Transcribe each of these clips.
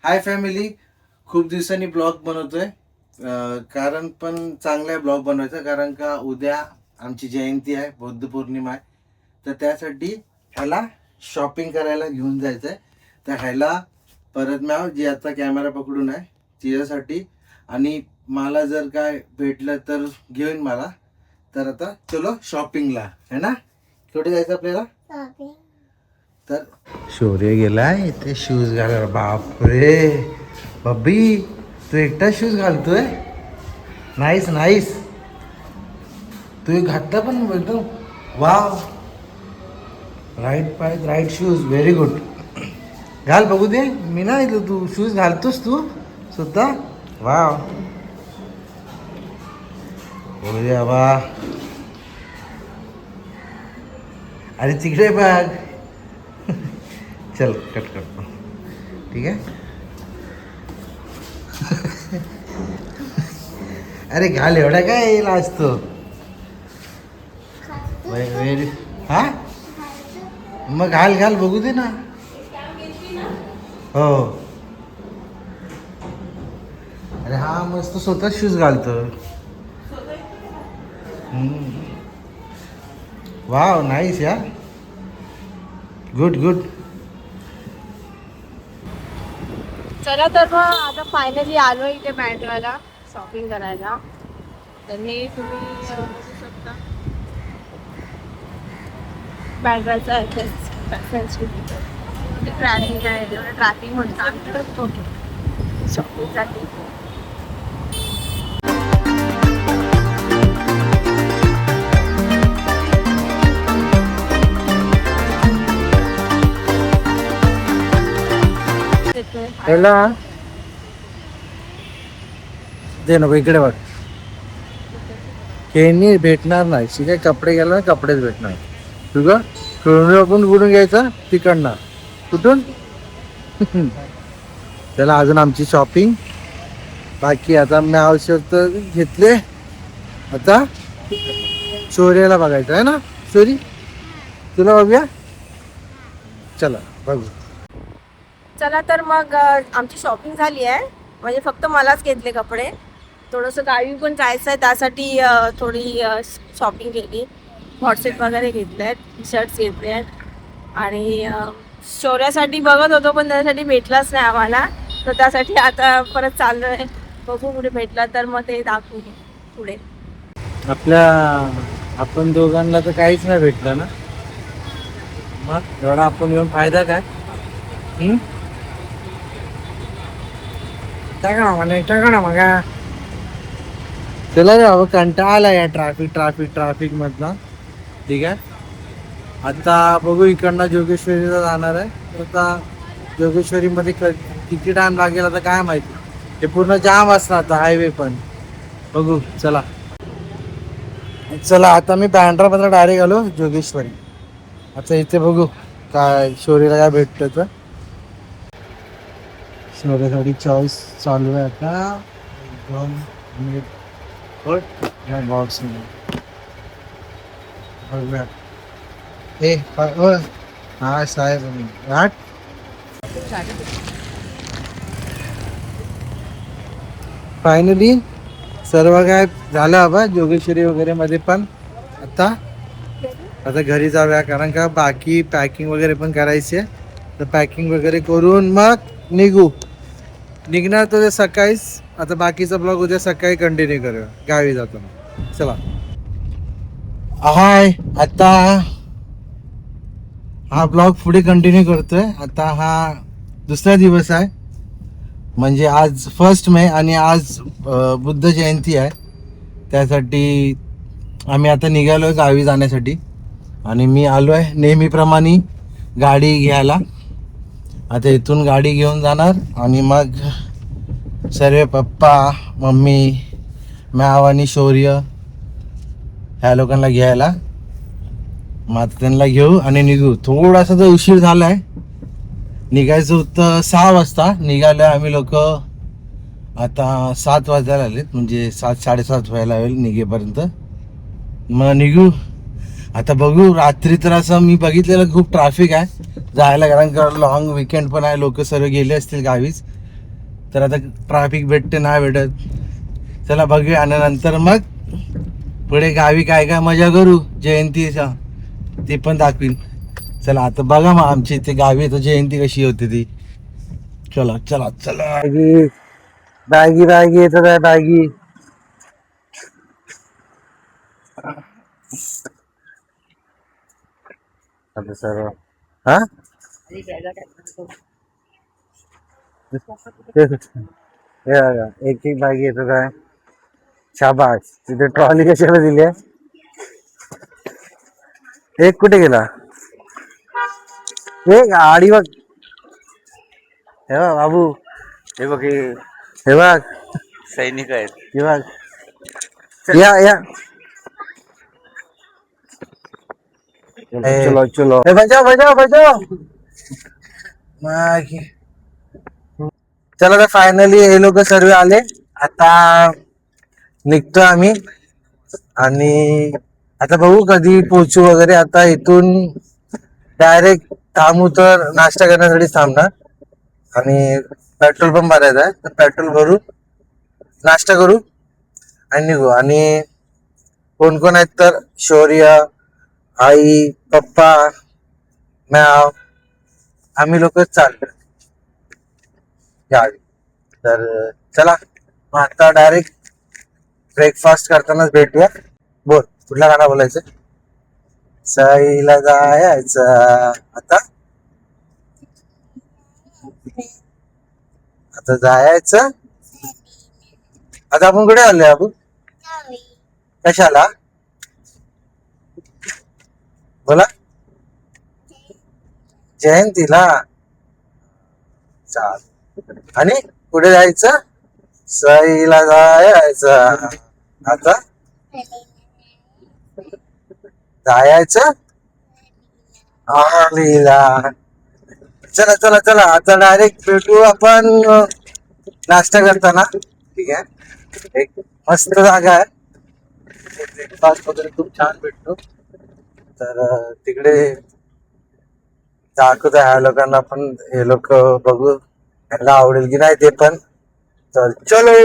Hi family, खूप दिवसांनी blog बनवतोय. कारण पण चांगला ब्लॉग बनवायचा, कारण का उद्या आमची जयंती आहे, बौद्ध पौर्णिमा आहे. तर त्यासाठी ह्याला शॉपिंग करायला घेऊन जायचं आहे. तर ह्याला परत मॅव जी आता कॅमेरा पकडून आहे तिच्यासाठी, आणि मला जर काय भेटलं तर घेऊन मला. तर आता चलो शॉपिंगला, है ना. कुठे जायचं आपल्याला? तर शौर्य गेलाय ते शूज घालायला. बापरे बब्बी, तू एकटा शूज घालतोय. Nice nice. तू घातला पण एकदम. वाव, राईट पाय राईट शूज, व्हेरी गुड. घाल बघू दे. मी ना इथं तू शूज घालतोस तू स्वतः. वाव, बघू दे बाबा. अरे तिकडे बघ. चल कट करतो, ठीक आहे. अरे घाल, एवढा काय लाजतो. व्हेरी. हा मग घाल घाल बघू दे ना. हो. अरे हा मस्त स्वतः शूज घालतो. वाव, नाईस या. Good good. चला तर मग आता फायनली आलो इथे बँड्राला शॉपिंग करायला. तर हे तुम्ही बघू शकता बँड्राचा ट्रॅफिक आहे, ट्रॅफिक म्हणतात शॉपिंगसाठी. दे नको, इकडे बघ. केनी भेटणार नाही. शिकाय कपडे घ्यायला ना, कपडेच भेटणार. तुझं आपण कुठून घ्यायचा? तिकडनं. कुठून? त्याला अजून आमची शॉपिंग बाकी. आता मी आवश्यक घेतले. आता शौर्याला बघायचं आहे ना. शौरी, तुला बघूया. चला बघू. चला तर मग आमची शॉपिंग झाली आहे. म्हणजे फक्त मलाच घेतले कपडे. थोडंसं गावी पण जायचं आहे, त्यासाठी थोडी शॉपिंग केली. व्हॉट्सअप वगैरे घेतले आहेत, शर्ट्स घेतले आहेत. आणि शौर्यासाठी बघत होतो पण त्यासाठी भेटलाच नाही आम्हाला. तर त्यासाठी आता परत चाललो आहे. बघू कुठे भेटला तर मग ते दाखवू पुढे. आपण दोघांना तर काहीच नाही भेटलं ना. मग एवढा आपण येऊन फायदा काय? टाका मग. चला रे बाबा, कंटाळा आला या ट्राफिक मधला. ठीक आहे. आता बघू, इकडनं जोगेश्वरीला जाणार आहे. तर आता जोगेश्वरी मध्ये किती टाइम लागेल आता काय माहिती. हे पूर्ण जाम असणार आता हायवे पण. बघू. चला आता मी बँड्रामध्ये डायरेक्ट आलो जोगेश्वरी. आता इथे बघू काय शौर्यला काय भेटतं. तर शौर्यासाठी चॉईस चालू आहे आता. बॉक्स हा साहेब आठ. फायनली सर्व काय झालं बाबा जोगेश्वरी वगैरे मध्ये पण. आता घरी जाऊया, कारण का बाकी पॅकिंग वगैरे पण करायची आहे. तर पॅकिंग वगैरे करून मग निघणार तर सकाळीच. आता बाकीचा ब्लॉग उद्या सकाळी कंटिन्यू करूया गावी जातो. चला. हाय, आता हा ब्लॉग पुढे कंटिन्यू करतोय. आता हा दुसरा दिवस आहे, म्हणजे आज 1 मे आणि आज बुद्ध जयंती आहे. त्यासाठी आम्ही आता निघालोय गावी जाण्यासाठी. आणि मी आलोय नेहमीप्रमाणे गाडी घ्यायला. आता इथून गाडी घेऊन जाणार आणि मग सर्व पप्पा, मम्मी, मॅव आणि शौर्य ह्या लोकांना घ्यायला. मग आता त्यांना घेऊ आणि निघू. थोडासा जो उशीर झालाय, निघायचं होतं 6 वाजता. निघालो आम्ही लोक आता 7 वाजायला आलेत, म्हणजे 7 साडेसात व्हायला होईल निघेपर्यंत. मग निघू. आता बघू. रात्री तर असं मी बघितलेलं खूप ट्रॅफिक आहे जायला, कारण का लॉंग विकेंड पण आहे. लोक सर्व गेले असतील गावीच. तर आता ट्रॅफिक भेटते नाही भेटत, चला बघूया. आणि नंतर मग पुढे गावी काय काय मजा करू जयंतीचा ते पण दाखवीन. चला आता बघा मग आमची इथे गावी तर जयंती कशी होती ती. चला चला चला. बॅगी बॅगी येतात आहे बॅगी. आता सर्व हा एक एक बॅगी येतात आहे. शाबास. तिथे ट्रॉली कशाला दिली आहे? एक कुठे गेला? एक आडी बघ. हे बघ बाबू, हे बघ, हे बघ सैनिक आहेत. हे बघ. या या चलो चलो. बजाव बजाव बजाव. चला तर फायनली हे लोक सर्व आले. आता निघतो आम्ही आणि आता बघू कधी पोहोचू वगैरे. आता इथून डायरेक्ट थांबू तर नाश्ता करण्यासाठी थांबणार आणि पेट्रोल पंप भरायचा आहे. तर पेट्रोल भरू, नाश्ता करू आणि निघू. आणि कोण कोण आहेत तर शौर्य, आई, पप्पा, मॅव, आम्ही लोक चाललो गाडी. तर चला मग आता डायरेक्ट ब्रेकफास्ट करतानाच भेटूया. बोल कुठला गाणं बोलायचं? सईला जायचं आता. आता जायचं. आता आपण कुठे आलोय बाबू? कशाला? बोला. जयंतीला. चाल. आणि कुठे जायचं? सईला जायचं. आता जायचं आलीला. चला चला चला आता डायरेक्ट भेटू आपण नाश्ता करताना. ठीक आहे. एक मस्त जागा आहे, ब्रेकफास्ट वगैरे खूप छान भेटतो. तर तिकडे दाखवत आहे ह्या लोकांना पण. हे लोक बघू त्यांना आवडेल की नाही ते पण. तर चलो.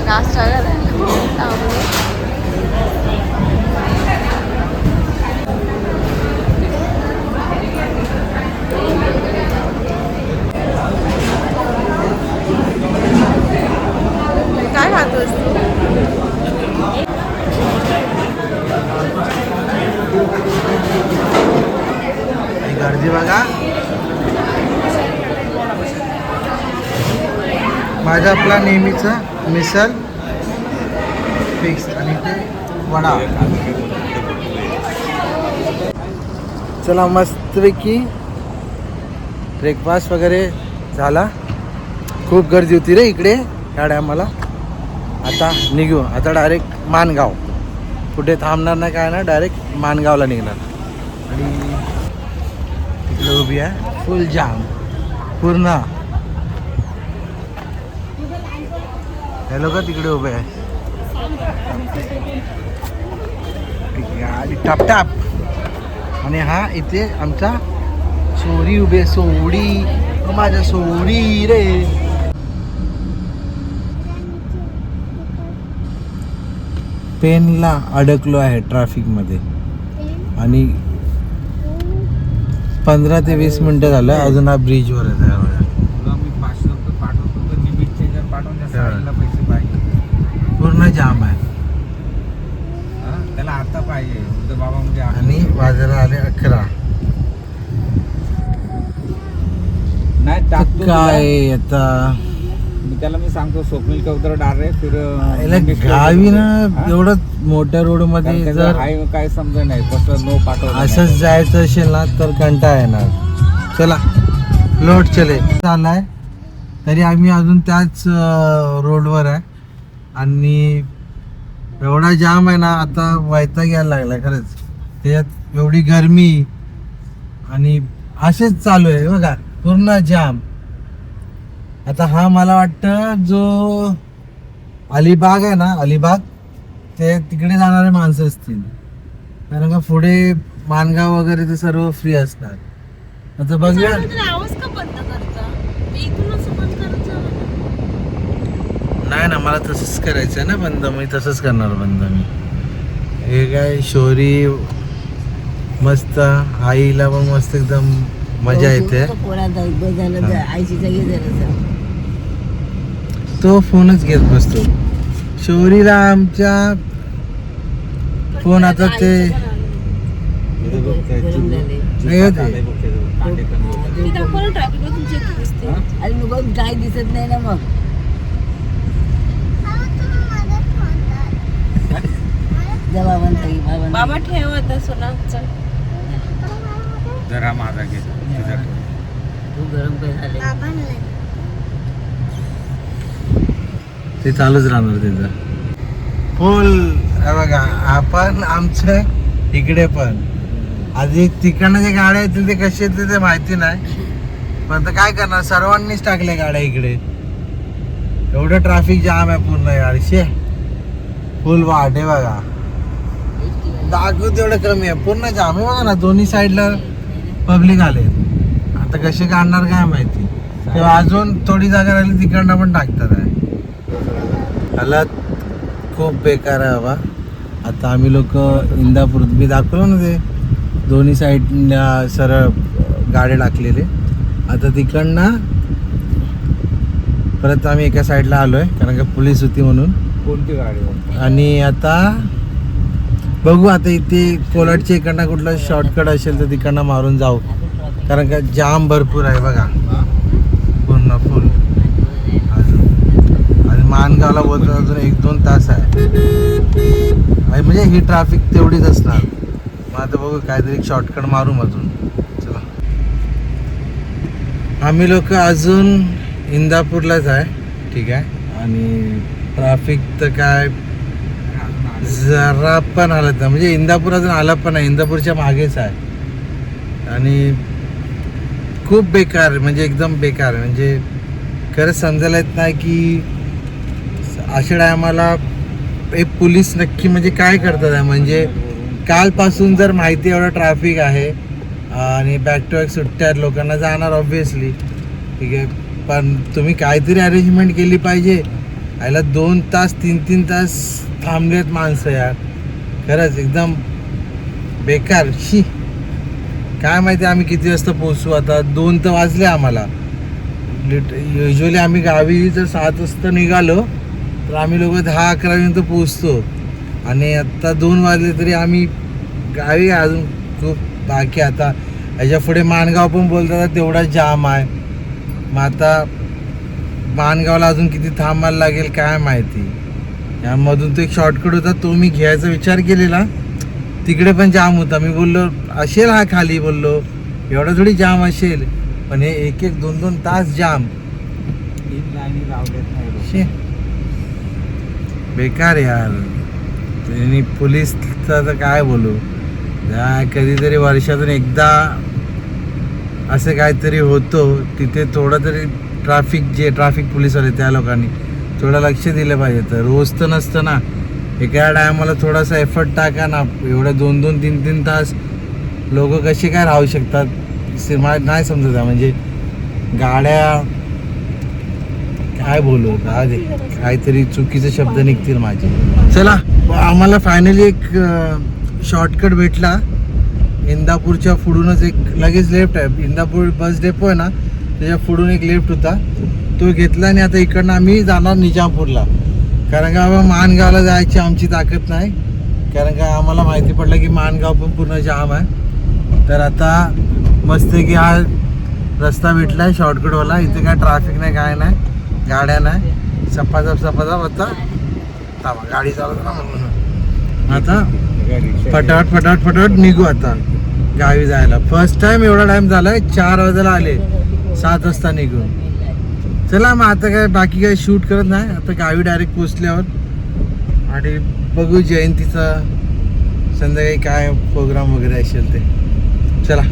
नाश्ता करायला काय खातोस तू? गर्दी बघा. माझा आपला नेहमीचा मिसल फिक्स आणि ते वडा. चला मस्तपैकी ब्रेकफास्ट वगैरे झाला. खूप गर्दी होती रे इकडे या टायमाला. आता निघू. आता डायरेक्ट माणगाव. कुठे थांबणार नाही काय ना, डायरेक्ट माणगावला निघणार. आणि तिकडे उभी आहे फुल जाम पूर्ण. हे लोक तिकडे उभे आहे आणि टापटाप. आणि हा इथे आमचा सोरी उभे. सोडी माझ्या सोडी रे. पेनला अडकलो आहे ट्रॅफिक मध्ये आणि 15 ते 20 मिनिटं झालं अजून हा ब्रिजवर आहे. पूर्ण जाम आहे. त्याला आता पाहिजे बुद्ध बाबा म्हणजे आणि वाजायला आले 11. नाही टाकतो काय आता त्याला मी सांगतो स्वप्नील का उतर डार रे फिर याला गावी ना एवढं मोठ्या रोड मध्ये जर हाय काय समजा नाही कसं नो पाठवलं असंच जायचं असेल ना तर कंटाळा येणार. चला लोट चले चाललाय तरी आम्ही अजून त्याच रोडवर आहे आणि एवढा जाम आहे ना आता वैताग यायला लागला खरंच. त्याच्यात एवढी गरमी आणि असेच चालू आहे बघा पूर्ण जाम. आता हा मला वाटतं जो अलिबाग आहे ना अलिबाग ते तिकडे जाणारे माणसं असतील कारण का पुढे मानगाव वगैरे ते सर्व फ्री असणार. आता बघूया. आवाज का बंद करता इथून असं बंद करायचं. नाही ना मला तसंच करायचं आहे ना बंद. मी तसंच करणार बंद. मी हे काय शोरी मस्त आईला पण मस्त एकदम मजा येते. तो फोनच घेत बसतो शौरीला आमच्या. फोन आता ते नाही होते काय दिसत नाही ना मग बाबा ठेव आता सोना चल. जरा माझा घे तू गरम काय झाले ते चालूच राहणार त्याचं फुल. बघा आपण आमचं इकडे पण आधी तिकडनं जे गाड्या येतील ते कसे येतील ते माहिती नाही पण आता काय करणार सर्वांनीच टाकले गाड्या इकडे. एवढं ट्रॅफिक जाम आहे पूर्ण यारशे. फुल वाट आहे बघा दाखवू तेवढं कमी आहे पूर्ण जाम आहे बघा ना. दोन्ही साईडला पब्लिक आले. आता कसे काढणार काय माहिती. तेव्हा अजून थोडी जागा राहिली तिकडनं पण टाकतात आहे. हालत खूप बेकार आहे बाबा. आता आम्ही लोक इंदापूर मी दाखवलं ना ते दोन्ही साईडला सरळ गाड्या टाकलेले. आता तिकडनं परत आम्ही एका साईडला आलो आहे कारण का पोलीस होती म्हणून. कोणती गाडी आणि आता बघू आता इथे कोलाडच्या इकडनं कुठलं शॉर्टकट असेल तर तिकडनं मारून जाऊ कारण का जाम भरपूर आहे बघा पूर्ण फुल. आणि मानगावला बोलतो अजून 1-2 तास आहे म्हणजे ही ट्रॅफिक तेवढीच असणार. मग आता बघू काहीतरी शॉर्टकट मारू अजून. चला आम्ही लोक अजून इंदापूरलाच आहे ठीक आहे. आणि ट्रॅफिक तर काय जरा पण आलं नाही म्हणजे इंदापूर अजून आला पण नाही. इंदापूरच्या मागेच आहे आणि खूप बेकार आहे म्हणजे एकदम बेकार आहे. म्हणजे खरंच समजायला येत नाही की अशा टायमाला एक पोलीस नक्की म्हणजे काय करतात आहे. म्हणजे कालपासून जर माहिती एवढं ट्रॅफिक आहे आणि बॅक टू बॅक सुट्ट्या आहेत लोकांना जाणार ऑब्व्हियसली ठीक आहे. पण तुम्ही काहीतरी अरेंजमेंट केली पाहिजे. याला 2 तास 3-3 तास थांबलेत माणसं यार. खरंच एकदम बेकार. शी काय माहिती आम्ही किती वाजता पोहोचू. आता 2 तर वाजले आम्हाला. युजली आम्ही गावी जर 7 वाजता निघालो तर आम्ही लोक 10-11 पर्यंत पोहोचतो आणि आत्ता 2 वाजले तरी आम्ही गावी अजून खूप बाकी. आता ह्याच्या पुढे माणगाव पण बोलतात तेवढा जाम आहे. मग आता माणगावला अजून किती थांबायला लागेल काय माहिती. यामधून तो एक शॉर्टकट होता तो मी घ्यायचा विचार केलेला. तिकडे पण जाम होता. मी बोललो असेल हा खाली बोललो एवढा थोडी जाम असेल पण हे 1-2 तास जाम. 3 लाईनी लावलेत नाही बेकार यार. त्यांनी पोलीसचं तर काय बोलू. कधीतरी वर्षातून एकदा असं काहीतरी होतो तिथे थोडं तरी ट्रॅफिक पोलीसवाले त्या लोकांनी थोडं लक्ष दिलं पाहिजे. तर रोज तर नसतं ना. एका टायमाला थोडासा एफर्ट टाका ना. एवढे 2-2, 3-3 तास लोक कसे काय राहू शकतात नाही समजत आहे. म्हणजे गाड्या काय बोलू काहीतरी चुकीचे शब्द निघतील माझे. चला आम्हाला फायनली एक शॉर्टकट भेटला. इंदापूरच्या पुढूनच एक लगेच लेफ्ट आहे. इंदापूर बस डेपो आहे ना त्याच्या पुढून एक लेफ्ट होता तो घेतला आणि आता इकडनं आम्ही जाणार निजामपूरला कारण का बाबा माणगावला जायची आमची ताकद नाही. कारण का आम्हाला माहिती पडलं की माणगाव पण पूर्ण जाम आहे. तर आता मस्त की हा रस्ता भेटला आहे शॉर्टकटवाला. इथे काय ट्रॅफिक नाही, काय नाही, गाड्या नाही, सपासप आता थांबा गाडी चालवतो ना म्हणून. आता फटाफट निघू आता गावी जायला. फर्स्ट टाइम एवढा टाइम झालाय, 4 वाजायला आले, 7 वाजता निघून. चला मग आता काय बाकी काय शूट करत नाही, आता गावी डायरेक्ट पोचल्यावर आणि बघू जयंतीचा संध्याकाळी काय प्रोग्राम वगैरे असेल ते. चला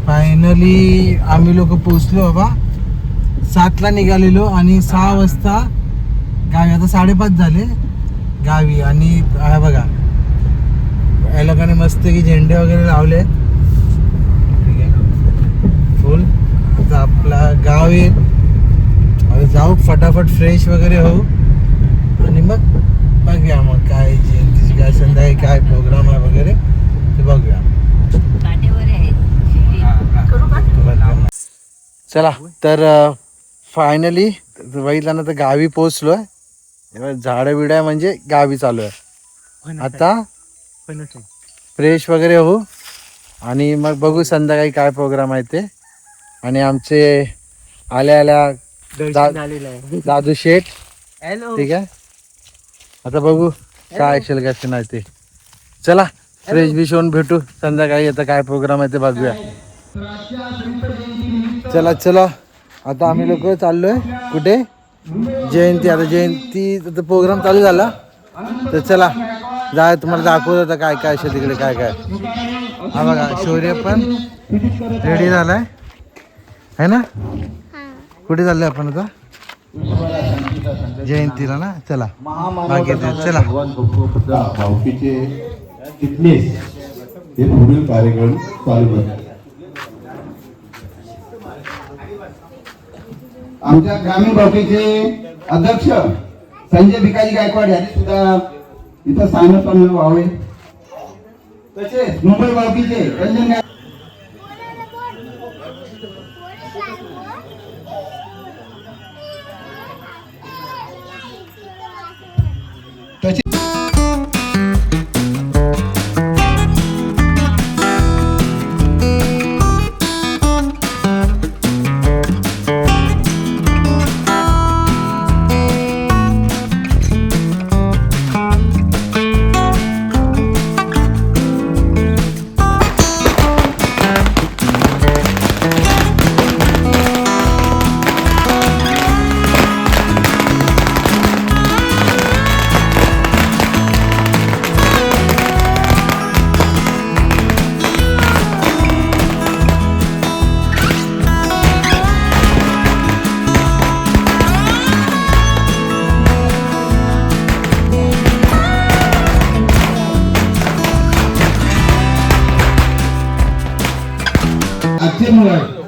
फायनली आम्ही लोक पोचलो बाबा. 7ला निघालेलो आणि 6 वाजता गावी. आता 5:30 झाले गावी. आणि हा बघा या लोकांनी मस्त की झेंडे वगैरे लावले, ठीक आहे, फुल. आता आपला गाव येईल. आता जाऊ फटाफट फ्रेश वगैरे होऊ आणि मग बघूया मग काय जयंतीची काय संध्याकाळी काय प्रोग्राम आहे वगैरे ते बघूया. चला तर फायनली बघितलं ना तर गावी पोचलोय. झाडं बिड आहे म्हणजे गावी चालू आहे. आता फ्रेश वगैरे हो आणि मग बघू संध्याकाळी काय प्रोग्राम आहे ते. आणि आमचे आल्या दादू शेठ, ठीक आहे. आता बघू काय असेल कसं नाही ते. चला फ्रेश बिश होऊन भेटू संध्याकाळी. आता काय प्रोग्राम आहे ते बघूया. चला आता आम्ही लोक चाललोय कुठे, जयंती. आता जयंती प्रोग्राम चालू झाला तर चला जाय, तुम्हाला दाखवत होता काय काय असेल तिकडे काय काय. हा बघा शौर्य पण रेडी झालाय है ना. कुठे चाललोय आपण आता, जयंतीला ना. चला बाकी चला. भावकीचे फिटनेस हे पुढील कार्यक्रम चालू आहे. आमच्या ग्रामीण भावकीचे अध्यक्ष संजय भिकाजी गायकवाड यांनी सुद्धा इथं स्थानपन्न व्हावे. तसेच मुंबई भावकीचे रंजन गायकवाड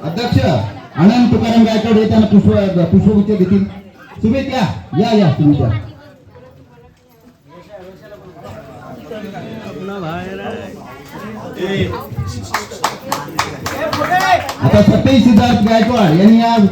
अध्यक्ष आनंद तुकाराम गायकवाड हे त्यांना पुष्पगुच्छ देतील. शुभेच्छा. या शुभेच्छा. आता सत्तेज सिद्धार्थ गायकवाड यांनी आज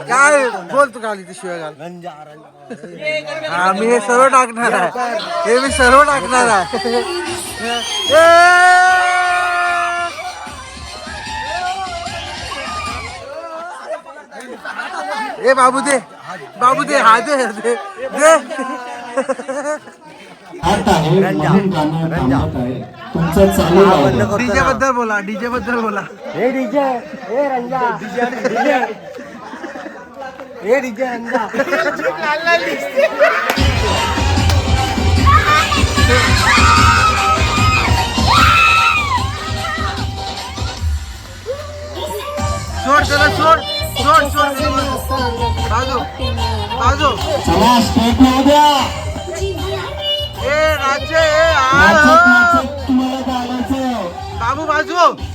काय बोल तू खाली शिवाय घाल हा मी हे सर्व टाकणार आहे हे मी सर्व टाकणार आहे ए बाबू दे हा दे दे डीजे बद्दल बोला सोड त्याला सोड बाजू ए राज्य बाबू बाजू